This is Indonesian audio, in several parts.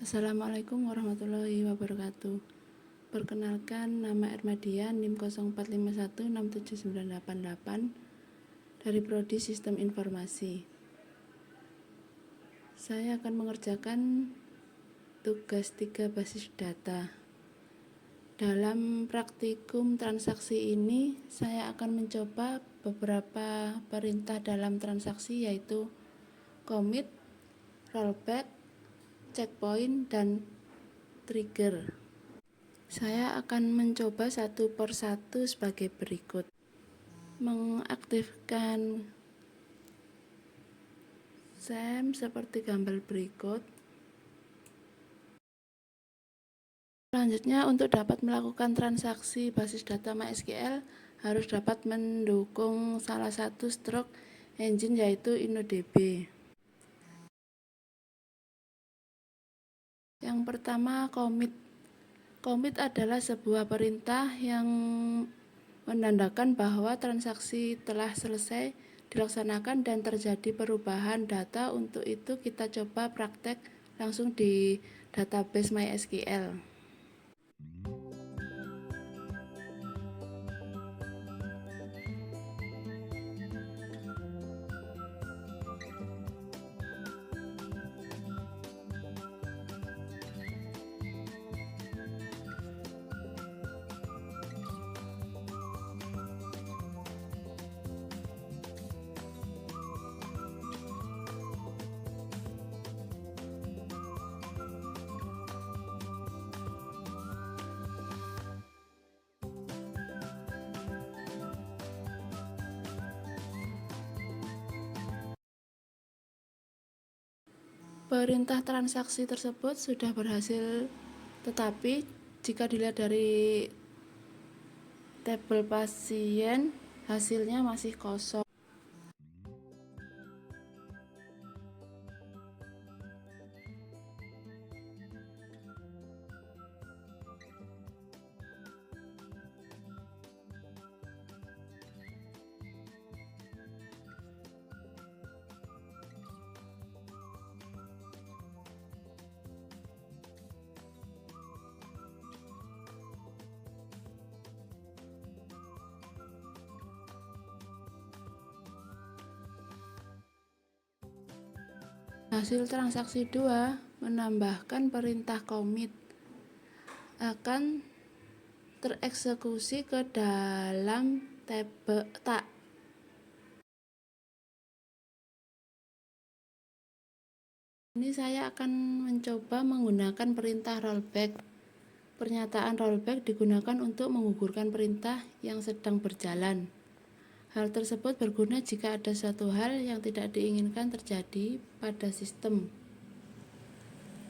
Assalamualaikum warahmatullahi wabarakatuh. Perkenalkan, nama Ermadia, NIM 0451679888 dari Prodi Sistem Informasi. Saya akan mengerjakan tugas 3 basis data. Dalam praktikum transaksi ini, saya akan mencoba beberapa perintah dalam transaksi, yaitu commit, rollback, checkpoint, dan trigger. Saya akan mencoba satu persatu sebagai berikut. Mengaktifkan SEM seperti gambar berikut. Selanjutnya, untuk dapat melakukan transaksi basis data MySQL harus dapat mendukung salah satu stroke engine, yaitu InnoDB. Yang pertama, commit. Commit adalah sebuah perintah yang menandakan bahwa transaksi telah selesai dilaksanakan dan terjadi perubahan data. Untuk itu kita coba praktek langsung di database MySQL. Perintah transaksi tersebut sudah berhasil, tetapi jika dilihat dari tabel pasien, hasilnya masih kosong. Hasil transaksi 2 menambahkan perintah commit akan tereksekusi ke dalam tabel tak. Ini saya akan mencoba menggunakan perintah rollback. Pernyataan rollback digunakan untuk menggugurkan perintah yang sedang berjalan. Hal tersebut berguna jika ada suatu hal yang tidak diinginkan terjadi pada sistem.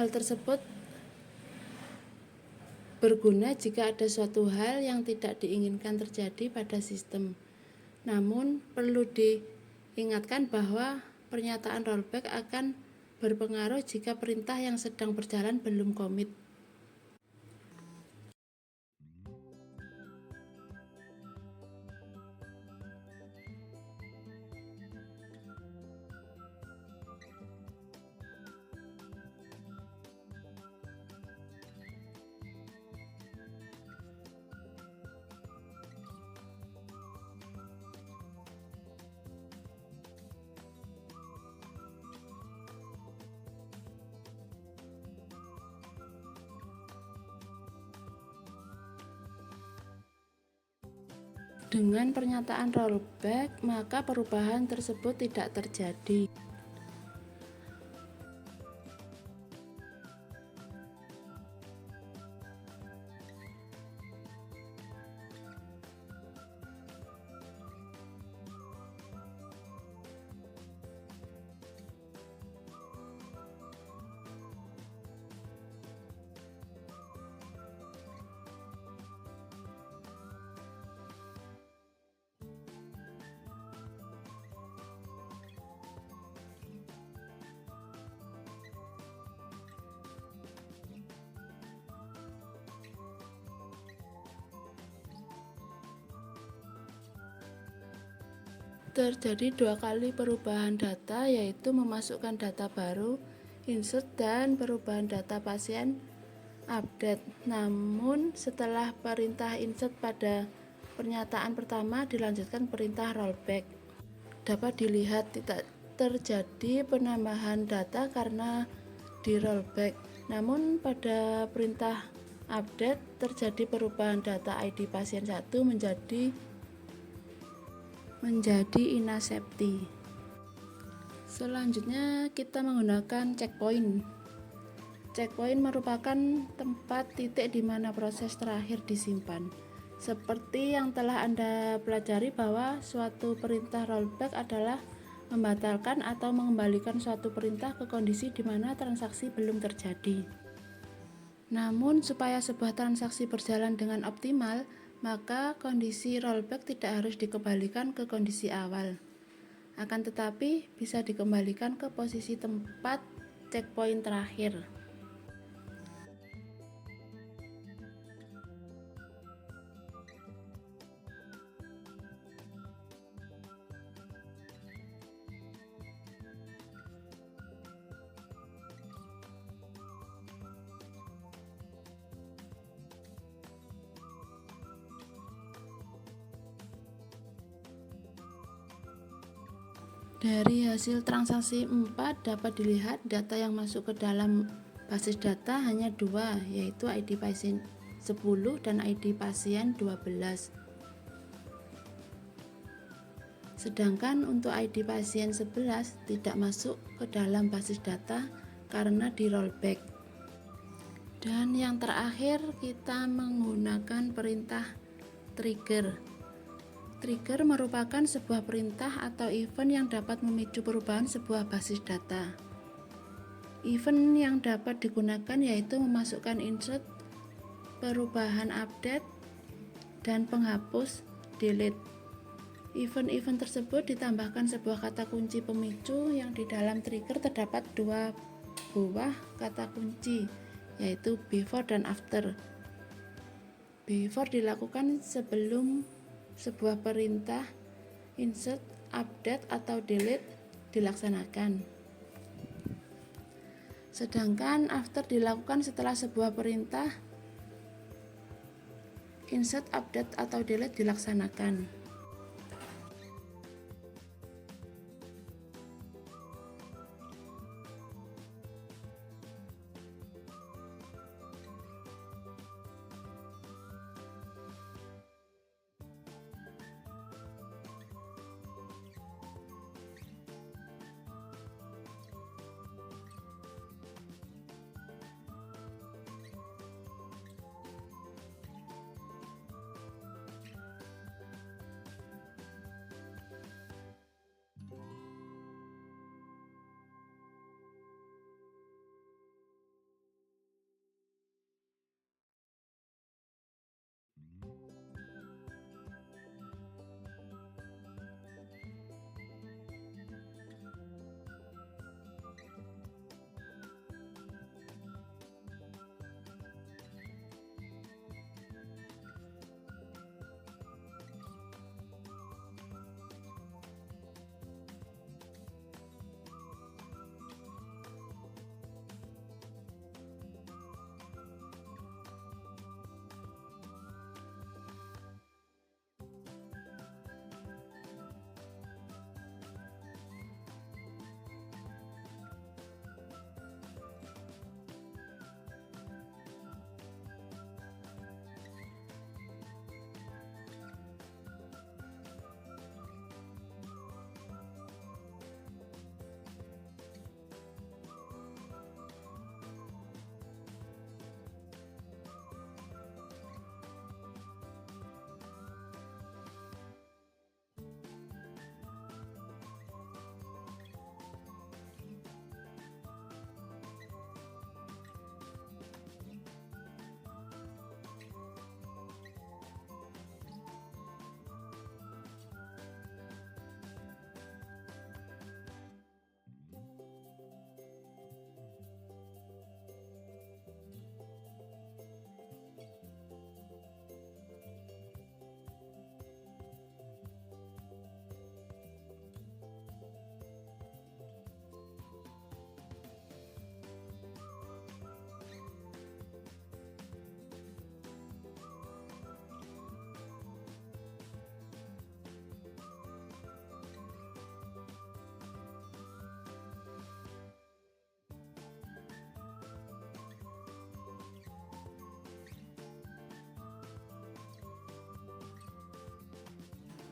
Hal tersebut berguna jika ada suatu hal yang tidak diinginkan terjadi pada sistem. Namun, perlu diingatkan bahwa pernyataan rollback akan berpengaruh jika perintah yang sedang berjalan belum commit. Dengan pernyataan rollback, maka perubahan tersebut tidak terjadi. Terjadi 2 kali perubahan data, yaitu memasukkan data baru insert dan perubahan data pasien update. Namun setelah perintah insert pada pernyataan pertama dilanjutkan perintah rollback, dapat dilihat tidak terjadi penambahan data karena di rollback. Namun pada perintah update terjadi perubahan data ID pasien 1 menjadi inactivity. Selanjutnya kita menggunakan checkpoint. Checkpoint merupakan tempat titik di mana proses terakhir disimpan. Seperti yang telah Anda pelajari bahwa suatu perintah rollback adalah membatalkan atau mengembalikan suatu perintah ke kondisi di mana transaksi belum terjadi. Namun supaya sebuah transaksi berjalan dengan optimal, maka kondisi rollback tidak harus dikembalikan ke kondisi awal. Akan tetapi bisa dikembalikan ke posisi tempat checkpoint terakhir. Dari hasil transaksi 4 dapat dilihat data yang masuk ke dalam basis data hanya 2, yaitu ID pasien 10 dan ID pasien 12. Sedangkan untuk ID pasien 11 tidak masuk ke dalam basis data karena di rollback. Dan yang terakhir kita menggunakan perintah trigger. Trigger merupakan sebuah perintah atau event yang dapat memicu perubahan sebuah basis data. Event yang dapat digunakan yaitu memasukkan insert, perubahan update, dan penghapus delete. Event-event tersebut ditambahkan sebuah kata kunci pemicu yang di dalam trigger terdapat 2 buah kata kunci, yaitu before dan after. Before dilakukan sebelum sebuah perintah insert, update, atau delete dilaksanakan. Sedangkan after dilakukan setelah sebuah perintah insert, update, atau delete dilaksanakan.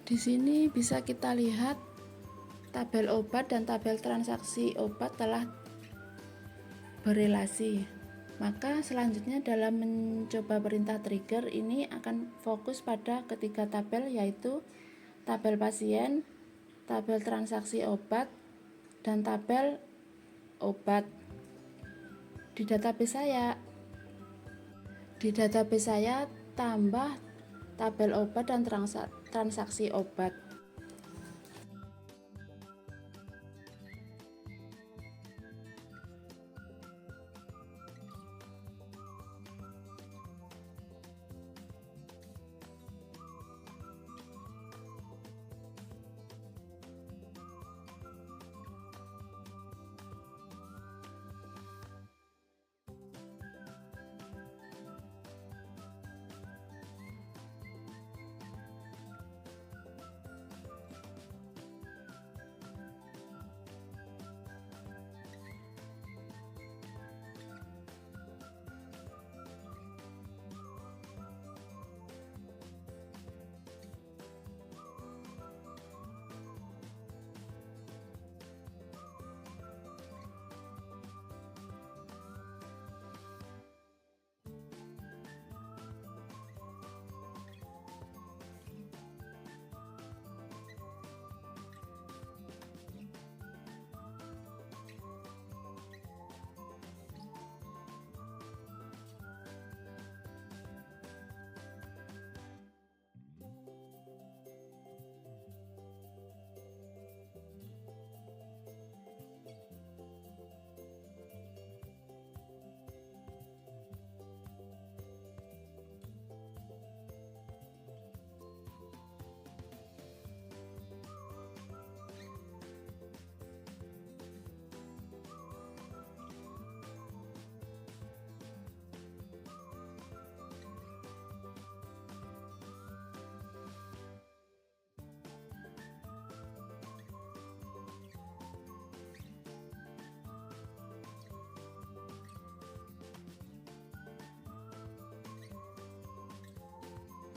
Di sini bisa kita lihat tabel obat dan tabel transaksi obat telah berelasi. Maka selanjutnya dalam mencoba perintah trigger ini akan fokus pada ketiga tabel, yaitu tabel pasien, tabel transaksi obat, dan tabel obat. Di database saya tambah tabel obat dan transaksi obat.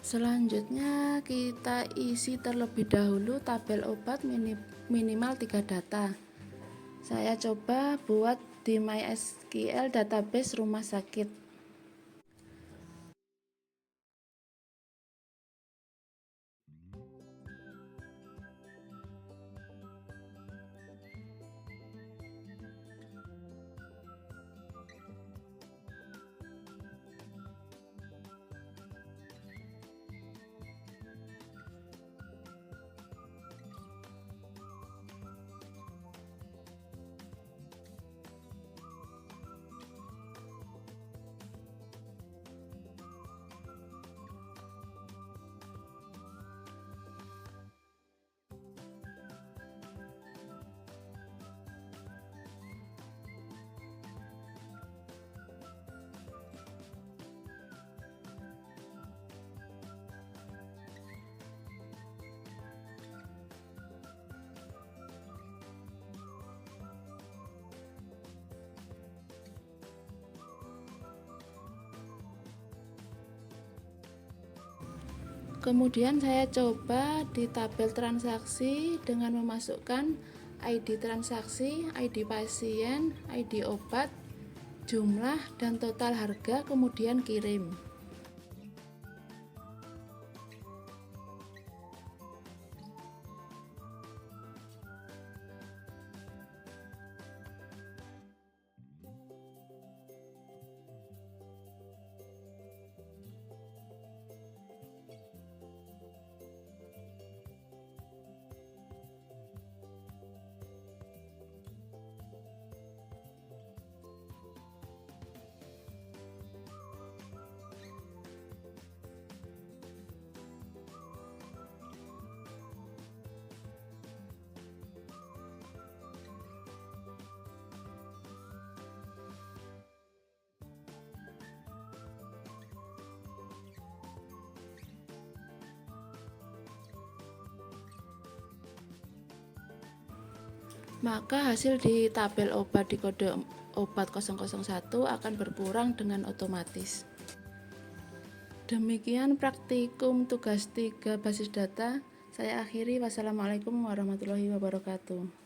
Selanjutnya kita isi terlebih dahulu tabel obat minimal 3 data. Saya coba buat di MySQL database rumah sakit. Kemudian saya coba di tabel transaksi dengan memasukkan ID transaksi, ID pasien, ID obat, jumlah, dan total harga, kemudian kirim. Maka hasil di tabel obat di kode obat 001 akan berkurang dengan otomatis. Demikian praktikum tugas 3 basis data. Saya akhiri, wassalamualaikum warahmatullahi wabarakatuh.